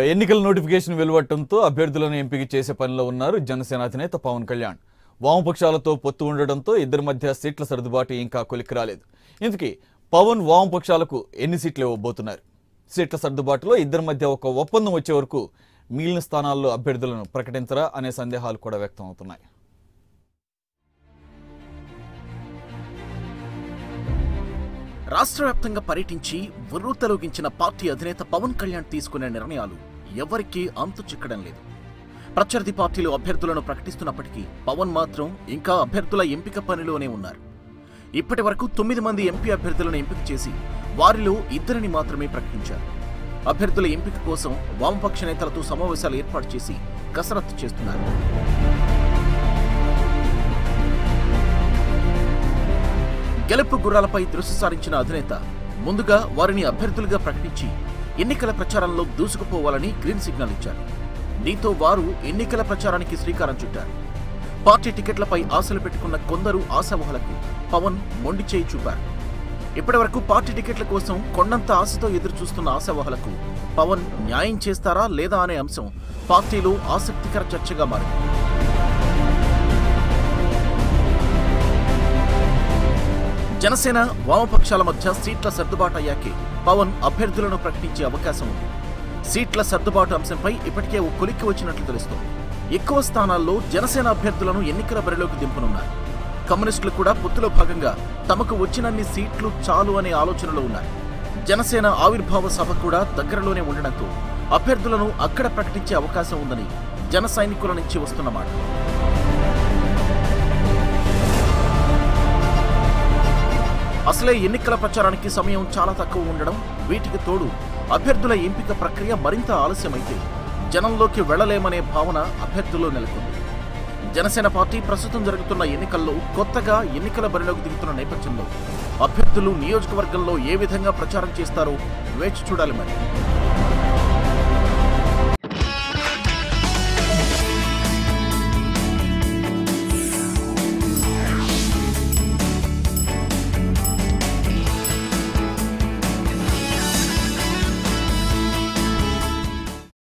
ఎన్నికల నోటిఫికేషన్ వెలువడటంతో అభ్యర్థులను ఎంపిక చేసే పనిలో ఉన్నారు జనసేన అధినేత పవన్ కళ్యాణ్. వామపక్షాలతో పొత్తు ఉండడంతో ఇద్దరి మధ్య సీట్ల సర్దుబాటు ఇంకా కొలిక్కి రాలేదు. ఇందుకే పవన్ వామపక్షాలకు ఎన్ని సీట్లు ఇవ్వబోతున్నారు? సీట్ల సర్దుబాటులో ఇద్దరి మధ్య ఒక ఒప్పందం వచ్చే వరకు మిగిలిన స్థానాల్లో అభ్యర్థులను ప్రకటించరా అనే సందేహాలు కూడా వ్యక్తం అవుతున్నాయి. రాష్ట్ర వ్యాప్తంగా పర్యటించి ఉర్రూతలూగించిన పార్టీ అధినేత పవన్ కళ్యాణ్ తీసుకునే నిర్ణయాలు ఎవరికీ అంతు చిక్కడం లేదు. ప్రత్యర్థి పార్టీలు అభ్యర్థులను ప్రకటిస్తున్నప్పటికీ పవన్ మాత్రం ఇంకా అభ్యర్థుల ఎంపిక పనిలోనే ఉన్నారు. ఇప్పటి వరకు 9 మంది ఎంపీ అభ్యర్థులను ఎంపిక చేసి వారిలో 2 మాత్రమే ప్రకటించారు. అభ్యర్థుల ఎంపిక కోసం వామపక్ష నేతలతో సమావేశాలు ఏర్పాటు చేసి కసరత్తు చేస్తున్నారు. గెలుపు గుర్రాలపై దృష్టి సారించిన అధినేత ముందుగా వారిని అభ్యర్థులుగా ప్రకటించి ఎన్నికల ప్రచారంలో దూసుకుపోవాలని గ్రీన్ సిగ్నల్ ఇచ్చారు. దీంతో వారు ఎన్నికల ప్రచారానికి శ్రీకారం చుట్టారు. పార్టీ టికెట్లపై ఆశలు పెట్టుకున్న కొందరు ఆశావహులకు పవన్ మొండి చేయి చూపారు. ఇప్పటి వరకు పార్టీ టికెట్ల కోసం కొండంత ఆశతో ఎదురు చూస్తున్న ఆశావహులకు పవన్ న్యాయం చేస్తారా లేదా అనే అంశం పార్టీలో ఆసక్తికర చర్చగా మారింది. జనసేన వామపక్షాల మధ్య సీట్ల సర్దుబాటు అయ్యాకే పవన్ అభ్యర్థులను ప్రకటించే అవకాశం ఉంది. సీట్ల సర్దుబాటు అంశంపై ఇప్పటికే ఓ కొలిక్కి వచ్చినట్లు తెలుస్తోంది. ఎక్కువ స్థానాల్లో జనసేన అభ్యర్థులను ఎన్నికల బరిలోకి దింపనున్నారు. కమ్యూనిస్టులు కూడా పొత్తులో భాగంగా తమకు వచ్చినన్ని సీట్లు చాలు అనే ఆలోచనలో ఉన్నారు. జనసేన ఆవిర్భావ సభ కూడా దగ్గరలోనే ఉండడంతో అభ్యర్థులను అక్కడ ప్రకటించే అవకాశం ఉందని జన సైనికుల నుంచి వస్తున్నమాట. అసలే ఎన్నికల ప్రచారానికి సమయం చాలా తక్కువ ఉండడం, వీటికి తోడు అభ్యర్థుల ఎంపిక ప్రక్రియ మరింత ఆలస్యమైతే జనంలోకి వెళ్లలేమనే భావన అభ్యర్థుల్లో నెలకొంది. జనసేన పార్టీ ప్రస్తుతం జరుగుతున్న ఎన్నికల్లో కొత్తగా ఎన్నికల బరిలోకి దిగుతున్న నేపథ్యంలో అభ్యర్థులు నియోజకవర్గంలో ఏ విధంగా ప్రచారం చేస్తారో వేచి చూడాలి మరి.